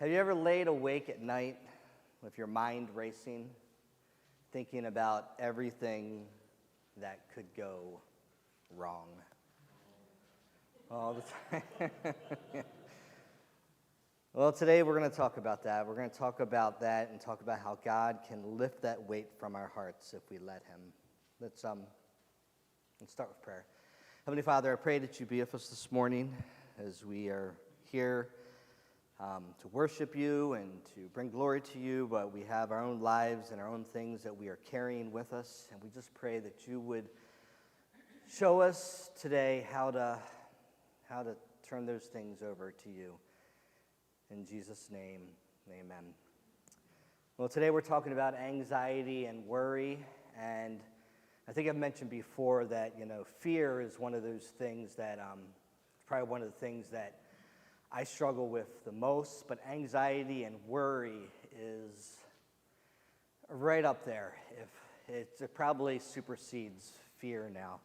Have you ever laid awake at night with your mind racing, thinking about everything that could go wrong? All the time. Well, today we're going to talk about that. We're going to talk about that and talk about how God can lift that weight from our hearts if we let him. Let's start with prayer. Heavenly Father, I pray that you be with us this morning as we are here to worship you and to bring glory to you, but we have our own lives and our own things that we are carrying with us, and we just pray that you would show us today how to turn those things over to you. In Jesus' name, amen. Well, today we're talking about anxiety and worry, and I think I've mentioned before that, fear is one of those things that, probably one of the things that I struggle with the most, but anxiety and worry is right up there. It probably supersedes fear now.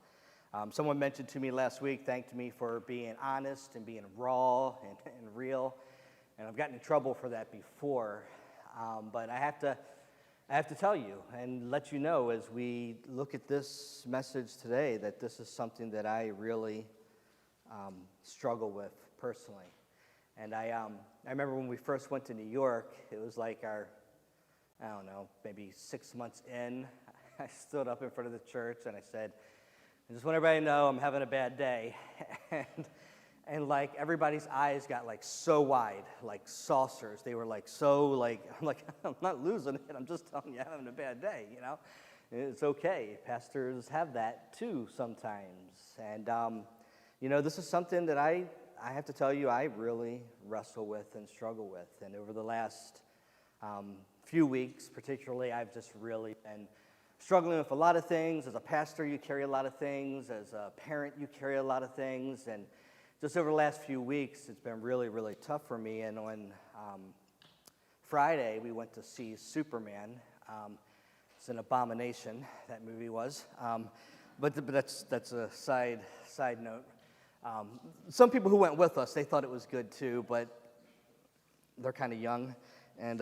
Someone mentioned to me last week, thanked me for being honest and being raw and real, and I've gotten in trouble for that before, but I have to tell you and let you know as we look at this message today that this is something that I really struggle with personally. And I remember when we first went to New York, it was like maybe 6 months in, I stood up in front of the church and I said, I just want everybody to know I'm having a bad day. and like everybody's eyes got like so wide, like saucers. They were like so like, I'm not losing it. I'm just telling you I'm having a bad day, It's okay. Pastors have that too sometimes. And, this is something that I have to tell you I really wrestle with and struggle with. And over the last few weeks particularly, I've just really been struggling with a lot of things. As a pastor, you carry a lot of things. As a parent, you carry a lot of things. And just over the last few weeks, it's been really, really tough for me. And on Friday, we went to see Superman. It's an abomination, that movie was. But that's a side note. Some people who went with us, they thought it was good too, but they're kind of young, and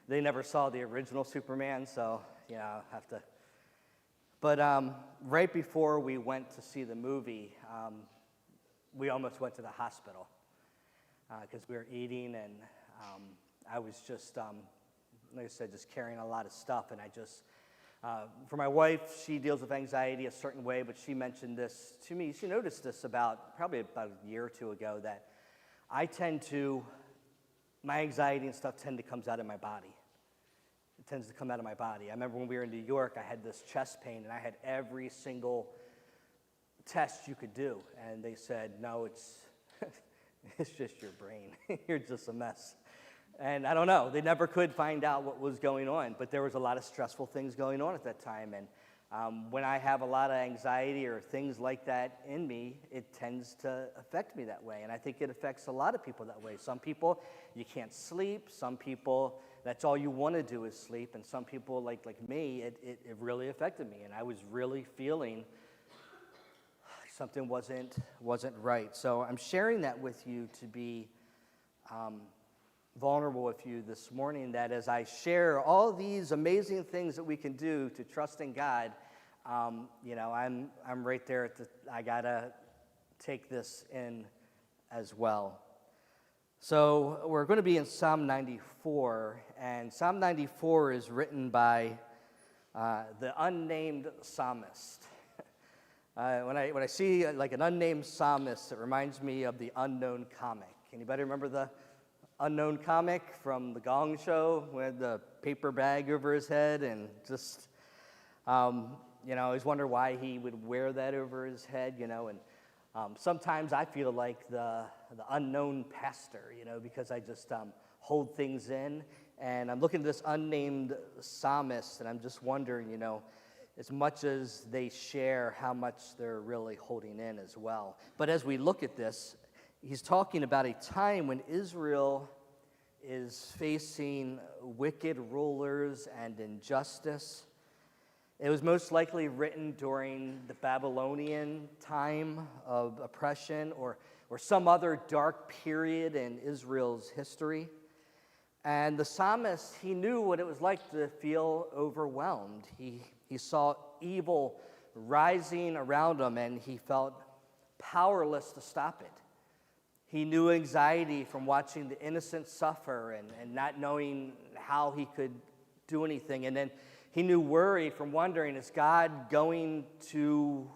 they never saw the original Superman, so I'll have to. But right before we went to see the movie, we almost went to the hospital because we were eating, and I was just, like I said, just carrying a lot of stuff, and I just. For my wife, she deals with anxiety a certain way, but she mentioned this to me. She noticed this probably about a year or two ago, that my anxiety and stuff comes out of my body. It tends to come out of my body. I remember when we were in New York, I had this chest pain, and I had every single test you could do, and they said, no, it's just your brain. You're just a mess. And I don't know, they never could find out what was going on, but there was a lot of stressful things going on at that time. And when I have a lot of anxiety or things like that in me, it tends to affect me that way. And I think it affects a lot of people that way. Some people, you can't sleep. Some people, that's all you want to do is sleep. And some people, like me, it really affected me. And I was really feeling something wasn't right. So I'm sharing that with you to be vulnerable with you this morning, that as I share all these amazing things that we can do to trust in God, I'm right there I gotta take this in as well. So we're going to be in Psalm 94, and Psalm 94 is written by the unnamed psalmist. When I see like an unnamed psalmist, it reminds me of the Unknown comic. Anybody remember the Unknown comic from the Gong Show with the paper bag over his head and just, I always wonder why he would wear that over his head, and sometimes I feel like the unknown pastor, because I just hold things in, and I'm looking at this unnamed psalmist, and I'm just wondering, as much as they share, how much they're really holding in as well. But as we look at this, he's talking about a time when Israel is facing wicked rulers and injustice. It was most likely written during the Babylonian time of oppression or some other dark period in Israel's history. And the psalmist, he knew what it was like to feel overwhelmed. He saw evil rising around him, and he felt powerless to stop it. He knew anxiety from watching the innocent suffer and not knowing how he could do anything. And then he knew worry from wondering, is God going to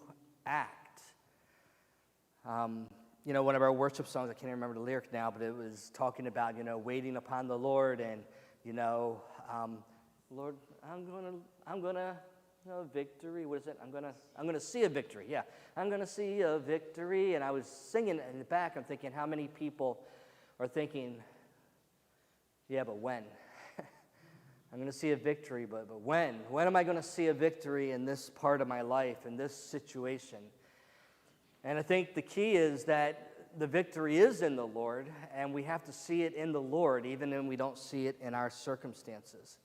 act? One of our worship songs, I can't remember the lyric now, but it was talking about, waiting upon the Lord and, Lord, I'm gonna victory. What is it? I'm gonna see a victory. Yeah, I'm gonna see a victory. And I was singing in the back. I'm thinking, how many people are thinking, yeah, but when? I'm gonna see a victory, but when? When am I gonna see a victory in this part of my life, in this situation? And I think the key is that the victory is in the Lord, and we have to see it in the Lord, even when we don't see it in our circumstances.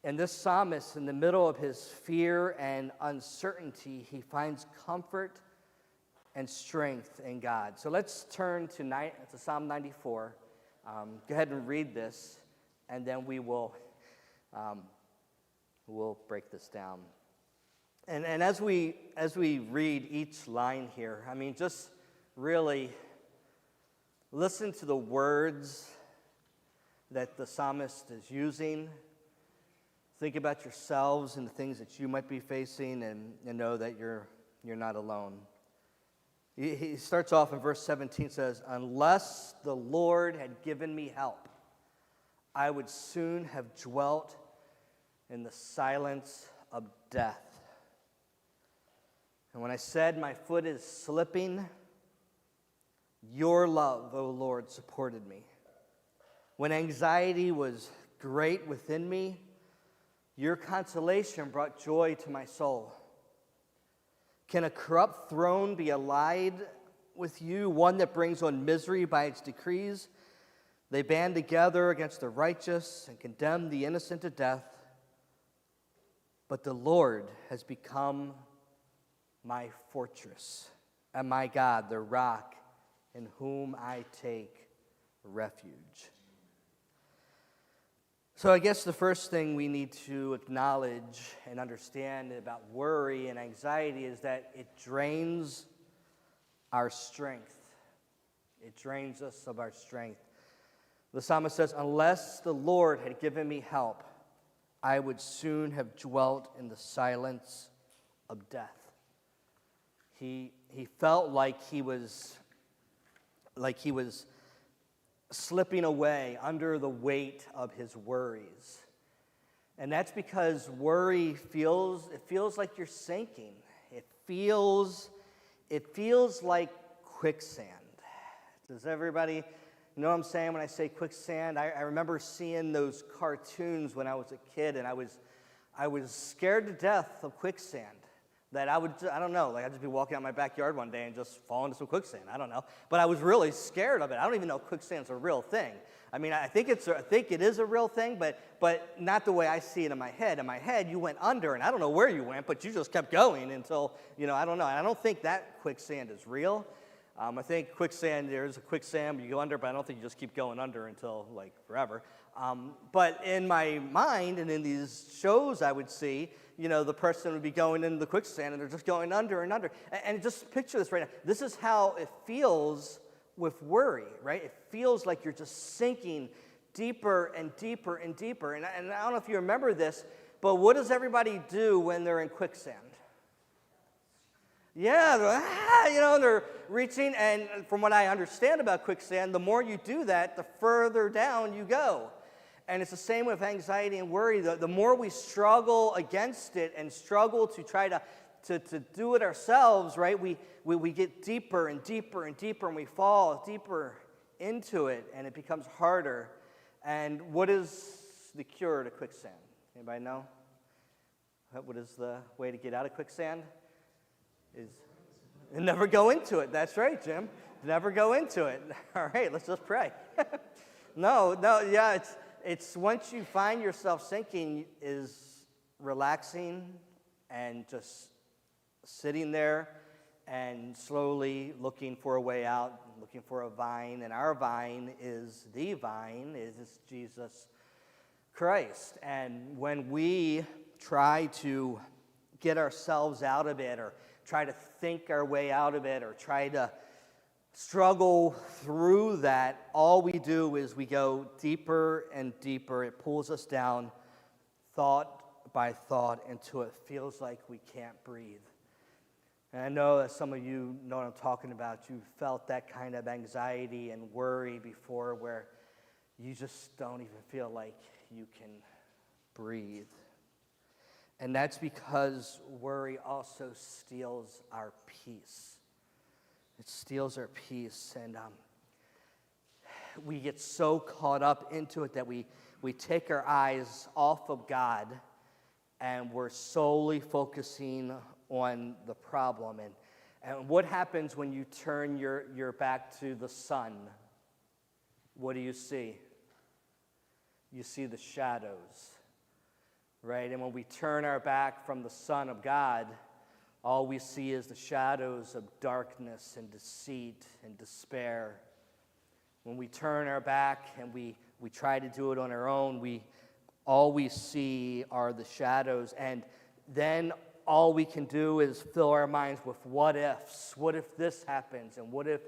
And this psalmist, in the middle of his fear and uncertainty, he finds comfort and strength in God. So let's turn to Psalm 94. Go ahead and read this, and then we'll break this down. And as we read each line here, just really listen to the words that the psalmist is using. Think about yourselves and the things that you might be facing, and know that you're not alone. He starts off in verse 17, says, "Unless the Lord had given me help, I would soon have dwelt in the silence of death. And when I said my foot is slipping, your love, O Lord, supported me. When anxiety was great within me, your consolation brought joy to my soul. Can a corrupt throne be allied with you, one that brings on misery by its decrees? They band together against the righteous and condemn the innocent to death. But the Lord has become my fortress and my God, the rock in whom I take refuge." So I guess the first thing we need to acknowledge and understand about worry and anxiety is that it drains our strength. It drains us of our strength. The psalmist says, "Unless the Lord had given me help, I would soon have dwelt in the silence of death." He felt like he was slipping away under the weight of his worries. And that's because worry feels like you're sinking. It feels like quicksand. Does everybody know what I'm saying when I say quicksand? I remember seeing those cartoons when I was a kid, and I was scared to death of quicksand. That I'd just be walking out my backyard one day and just fall into some quicksand. I don't know. But I was really scared of it. I don't even know if quicksand's a real thing. I think it is a real thing, but not the way I see it in my head. In my head, you went under, and I don't know where you went, but you just kept going until, I don't know. And I don't think that quicksand is real. I think quicksand, there's a quicksand, you go under, but I don't think you just keep going under until, forever. But in my mind and in these shows I would see, the person would be going into the quicksand and they're just going under and under. And just picture this right now. This is how it feels with worry, right? It feels like you're just sinking deeper and deeper and deeper. And I don't know if you remember this, but what does everybody do when they're in quicksand? Yeah, they're reaching, and from what I understand about quicksand, the more you do that, the further down you go. And it's the same with anxiety and worry. The more we struggle against it and struggle to try to do it ourselves, right, we get deeper and deeper and deeper, and we fall deeper into it, and it becomes harder. And what is the cure to quicksand? Anybody know? What is the way to get out of quicksand? Is never go into it. That's right, Jim. Never go into it. All right, let's just pray. It's once you find yourself sinking, is relaxing and just sitting there and slowly looking for a way out, looking for a vine. And our vine is the vine, is Jesus Christ. And when we try to get ourselves out of it, or try to think our way out of it, or try to struggle through that, all we do is we go deeper and deeper. It pulls us down thought by thought until it feels like we can't breathe. And I know that some of you know what I'm talking about. You felt that kind of anxiety and worry before, where you just don't even feel like you can breathe. And that's because worry also steals our peace. It steals our peace, and we get so caught up into it that we take our eyes off of God, and we're solely focusing on the problem. And what happens when you turn your back to the sun? What do you see? You see the shadows, right? And when we turn our back from the Son of God, all we see is the shadows of darkness and deceit and despair. When we turn our back and we try to do it on our own, all we see are the shadows. And then all we can do is fill our minds with what ifs. What if this happens? And what if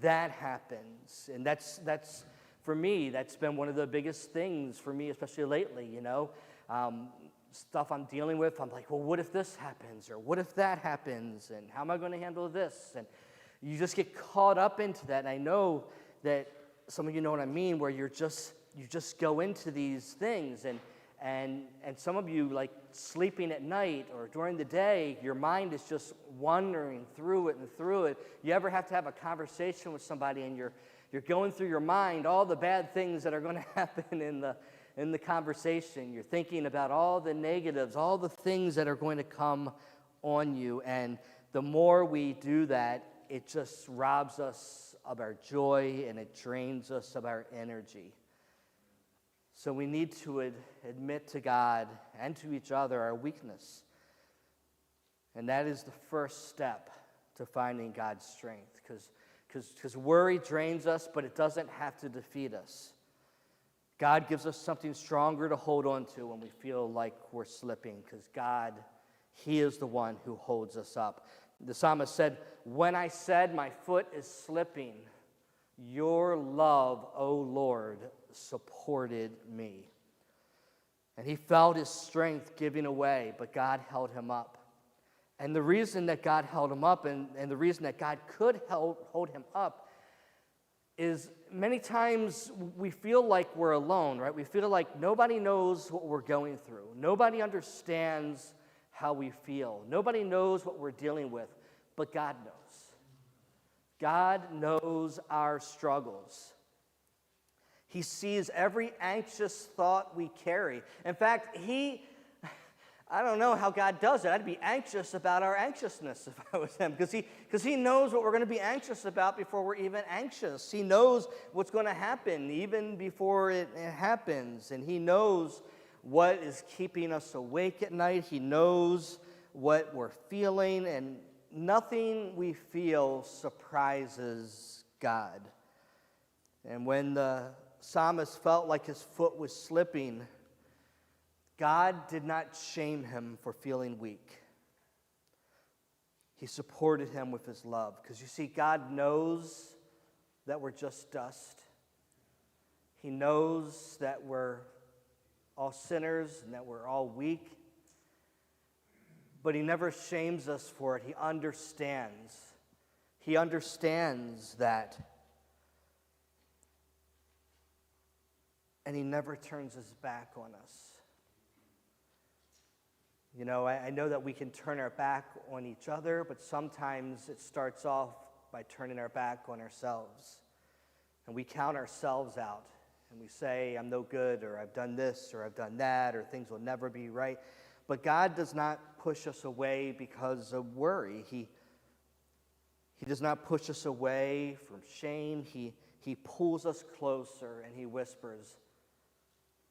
that happens? And that's for me, that's been one of the biggest things for me, especially lately, stuff I'm dealing with. I'm like, well, what if this happens? Or what if that happens? And how am I going to handle this? And you just get caught up into that. And I know that some of you know what I mean, where you just go into these things. And some of you, like sleeping at night or during the day, your mind is just wandering through it and through it. You ever have to have a conversation with somebody, and you're going through your mind all the bad things that are going to happen in the conversation. You're thinking about all the negatives, all the things that are going to come on you. And the more we do that, it just robs us of our joy, and it drains us of our energy. So we need to admit to God and to each other our weakness. And that is the first step to finding God's strength. Because worry drains us, but it doesn't have to defeat us. God gives us something stronger to hold on to when we feel like we're slipping, because God, He is the one who holds us up. The psalmist said, "When I said my foot is slipping, your love, O Lord, supported me." And he felt his strength giving away, but God held him up. And the reason that God held him up, and the reason that God could hold him up, is many times we feel like we're alone, right? We feel like nobody knows what we're going through. Nobody understands how we feel. Nobody knows what we're dealing with, but God knows. God knows our struggles. He sees every anxious thought we carry. In fact, I don't know how God does it. I'd be anxious about our anxiousness if I was him, because he knows what we're going to be anxious about before we're even anxious. He knows what's going to happen even before it happens, and he knows what is keeping us awake at night. He knows what we're feeling, and nothing we feel surprises God. And when the psalmist felt like his foot was slipping, God did not shame him for feeling weak. He supported him with his love. Because you see, God knows that we're just dust. He knows that we're all sinners and that we're all weak. But he never shames us for it. He understands. He understands that. And he never turns his back on us. You know, I know that we can turn our back on each other, but sometimes it starts off by turning our back on ourselves. And we count ourselves out, and we say, I'm no good, or I've done this, or I've done that, or things will never be right. But God does not push us away because of worry. He does not push us away from shame. He pulls us closer, and he whispers,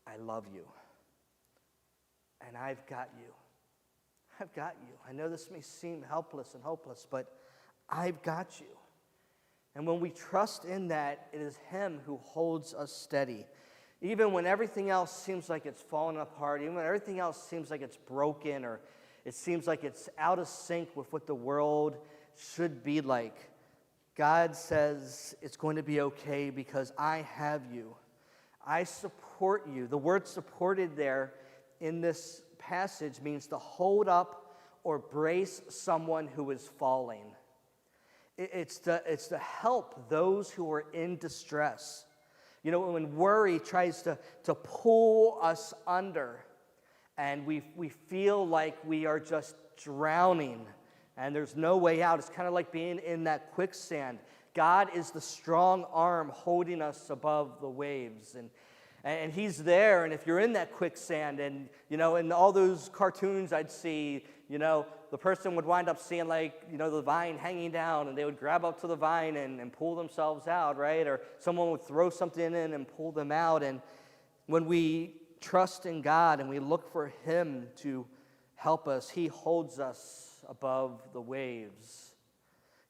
I love you, and I've got you. I've got you. I know this may seem helpless and hopeless, but I've got you. And when we trust in that, it is him who holds us steady. Even when everything else seems like it's falling apart, even when everything else seems like it's broken, or it seems like it's out of sync with what the world should be like, God says it's going to be okay because I have you. I support you. The word supported there in this passage means to hold up or brace someone who is falling. It's to help those who are in distress. You know, when worry tries to pull us under and we feel like we are just drowning and there's no way out. It's kind of like being in that quicksand. God is the strong arm holding us above the waves. And he's there, and if you're in that quicksand, and, you know, in all those cartoons I'd see, you know, the person would wind up seeing, like, you know, the vine hanging down, and they would grab up to the vine and pull themselves out, right? Or someone would throw something in and pull them out. And when we trust in God and we look for him to help us, he holds us above the waves.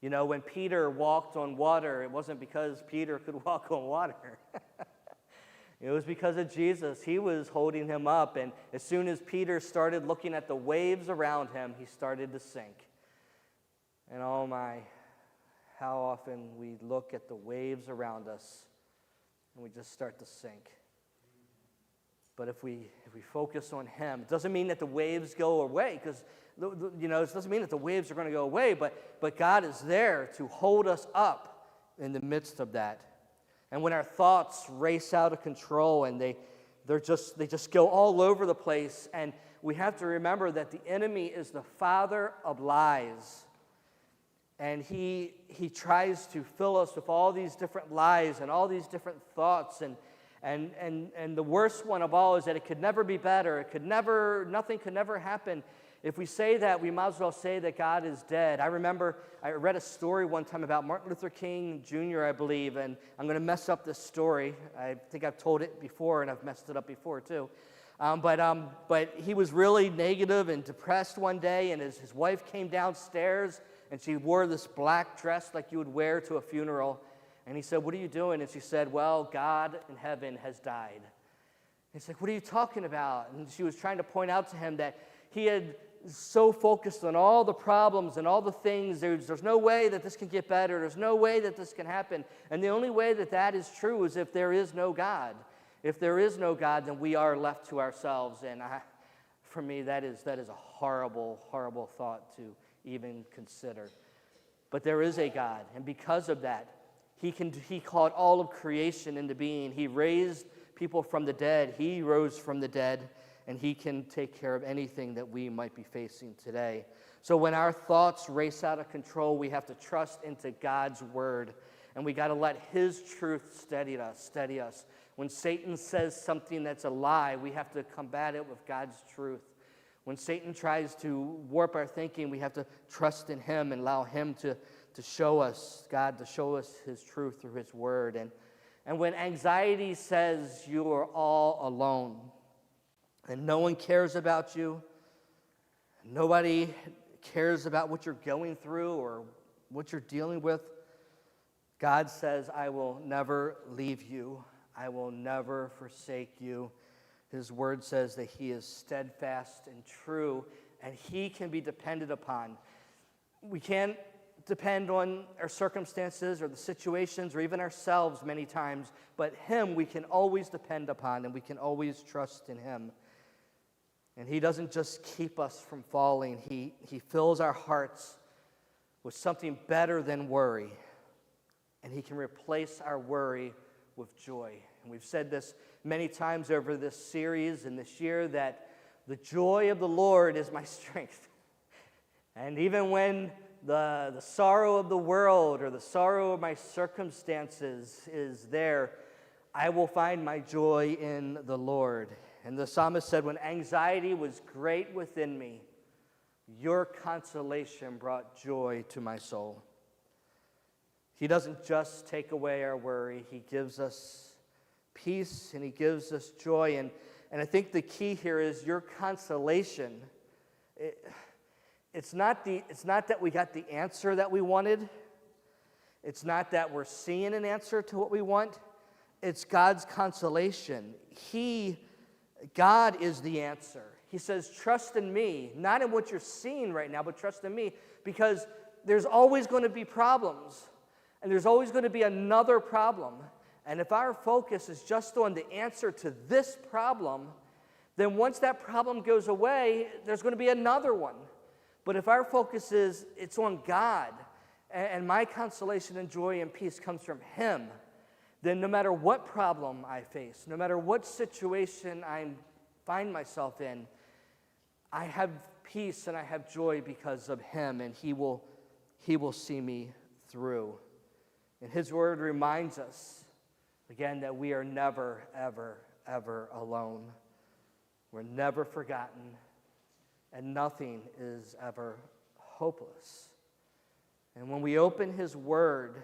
You know, when Peter walked on water, it wasn't because Peter could walk on water. It was because of Jesus. He was holding him up, and as soon as Peter started looking at the waves around him, he started to sink. And oh my, how often we look at the waves around us and we just start to sink. But if we focus on him, it doesn't mean that the waves go away, because you know, it doesn't mean that the waves are going to go away, but God is there to hold us up in the midst of that. And when our thoughts race out of control and they just go all over the place, and we have to remember that the enemy is the father of lies. And he tries to fill us with all these different lies and all these different thoughts, and the worst one of all is that it could never be better. Nothing could never happen. If we say that, we might as well say that God is dead. I remember I read a story one time about Martin Luther King Jr., I believe, and I'm going to mess up this story. I think I've told it before, and I've messed it up before too. But he was really negative and depressed one day, and his wife came downstairs, and she wore this black dress like you would wear to a funeral. And he said, "What are you doing?" And she said, "Well, God in heaven has died." He's like, "What are you talking about?" And she was trying to point out to him that he had so focused on all the problems and all the things. There's no way that this can get better. There's no way that this can happen. And the only way that that is true is if there is no God. If there is no God, then we are left to ourselves. And for me, that is a horrible, horrible thought to even consider. But there is a God, and because of that, He called all of creation into being. He raised people from the dead. He rose from the dead. And he can take care of anything that we might be facing today. So when our thoughts race out of control, we have to trust into God's word. And we got to let his truth steady us. When Satan says something that's a lie, we have to combat it with God's truth. When Satan tries to warp our thinking, we have to trust in him and allow him to show us, God, to show us his truth through his word. And when anxiety says you are all alone, and no one cares about you, nobody cares about what you're going through or what you're dealing with, God says, "I will never leave you. I will never forsake you." His word says that he is steadfast and true, and he can be depended upon. We can't depend on our circumstances or the situations or even ourselves many times, but him we can always depend upon, and we can always trust in him. And he doesn't just keep us from falling. He fills our hearts with something better than worry. And he can replace our worry with joy. And we've said this many times over this series and this year, that the joy of the Lord is my strength. And even when the sorrow of the world or the sorrow of my circumstances is there, I will find my joy in the Lord. And the psalmist said, "When anxiety was great within me, your consolation brought joy to my soul." He doesn't just take away our worry. He gives us peace and he gives us joy. And I think the key here is your consolation. It's not that we got the answer that we wanted. It's not that we're seeing an answer to what we want. It's God's consolation. God is the answer. He says, trust in me, not in what you're seeing right now, but trust in me, because there's always going to be problems, and there's always going to be another problem. And if our focus is just on the answer to this problem, then once that problem goes away, there's going to be another one. But if our focus is, it's on God, and my consolation and joy and peace comes from Him, then no matter what problem I face, no matter what situation I find myself in, I have peace and I have joy because of Him, and He will see me through. And His word reminds us, again, that we are never, ever, ever alone. We're never forgotten, and nothing is ever hopeless. And when we open His word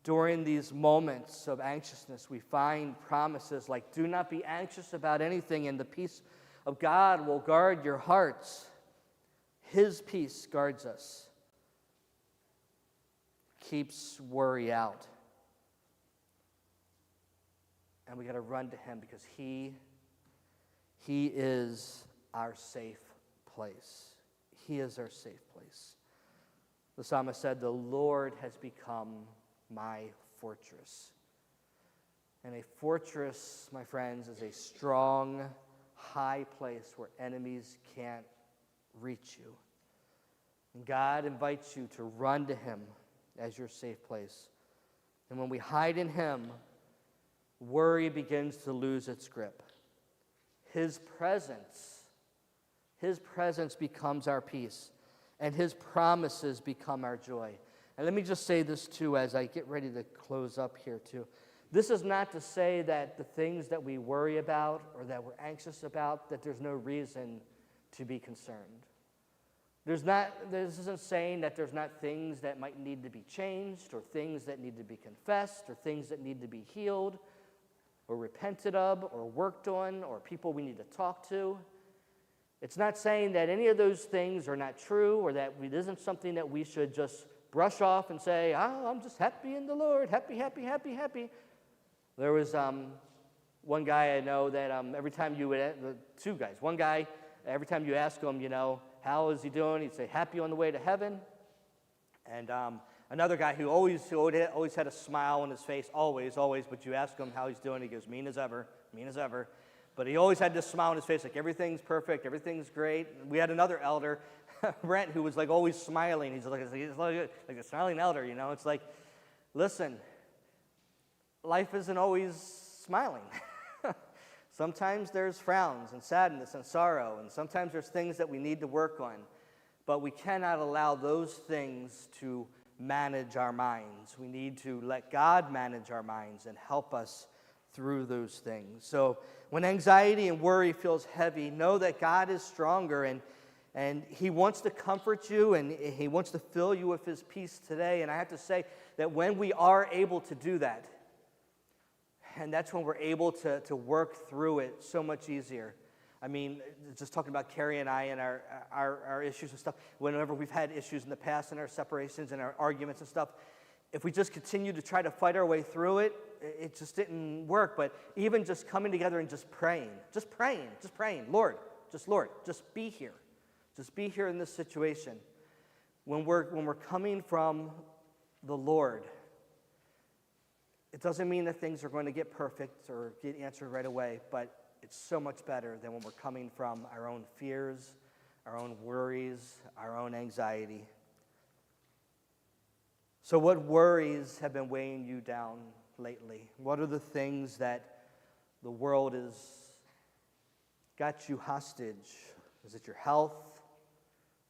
during these moments of anxiousness, we find promises like, do not be anxious about anything, and the peace of God will guard your hearts. His peace guards us, keeps worry out. And we got to run to Him because He is our safe place. He is our safe place. The psalmist said, the Lord has become my fortress. And a fortress, my friends, is a strong, high place where enemies can't reach you. And God invites you to run to Him as your safe place. And when we hide in Him, worry begins to lose its grip. His presence becomes our peace, and His promises become our joy. And let me just say this too as I get ready to close up here too. This is not to say that the things that we worry about or that we're anxious about, that there's no reason to be concerned. This isn't saying that there's not things that might need to be changed, or things that need to be confessed, or things that need to be healed, or repented of, or worked on, or people we need to talk to. It's not saying that any of those things are not true, or that it isn't something that we should just brush off and say, oh, I'm just happy in the Lord, happy, happy, happy, happy. There was one guy I know that every time you would, two guys, one guy, every time you ask him, how is he doing, he'd say, happy on the way to heaven. And another guy who always had a smile on his face, always, but you ask him how he's doing, he goes, mean as ever. But he always had this smile on his face, like everything's perfect, everything's great. We had another elder, Brent, who was like always smiling. He's like a smiling elder, It's like, listen, life isn't always smiling. Sometimes there's frowns and sadness and sorrow, and sometimes there's things that we need to work on. But we cannot allow those things to manage our minds. We need to let God manage our minds and help us through those things. So when anxiety and worry feels heavy, know that God is stronger, and He wants to comfort you, and He wants to fill you with His peace today. And I have to say that when we are able to do that, and that's when we're able to work through it so much easier. I mean, just talking about Carrie and I and our issues and stuff, whenever we've had issues in the past and our separations and our arguments and stuff, if we just continue to try to fight our way through it, it just didn't work. But even just coming together and just praying, Lord, just be here. Just be here in this situation. When we're coming from the Lord, it doesn't mean that things are going to get perfect or get answered right away, but it's so much better than when we're coming from our own fears, our own worries, our own anxiety. So what worries have been weighing you down lately? What are the things that the world has got you hostage? Is it your health?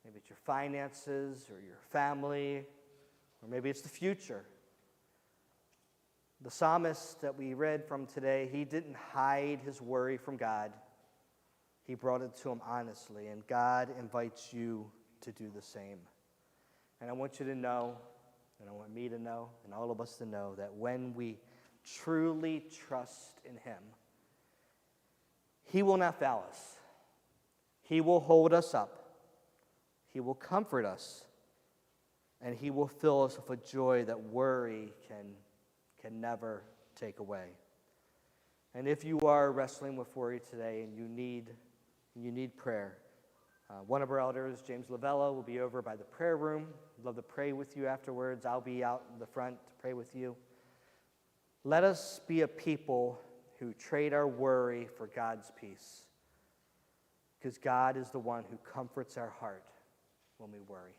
Maybe it's your finances or your family, or maybe it's the future. The psalmist that we read from today, he didn't hide his worry from God. He brought it to Him honestly, and God invites you to do the same. And I want you to know, and I want me to know, and all of us to know, that when we truly trust in Him, He will not fail us. He will hold us up. He will comfort us, and He will fill us with a joy that worry can never take away. And if you are wrestling with worry today and you need prayer, one of our elders, James Lavella, will be over by the prayer room. I'd love to pray with you afterwards. I'll be out in the front to pray with you. Let us be a people who trade our worry for God's peace, because God is the one who comforts our heart when we worry.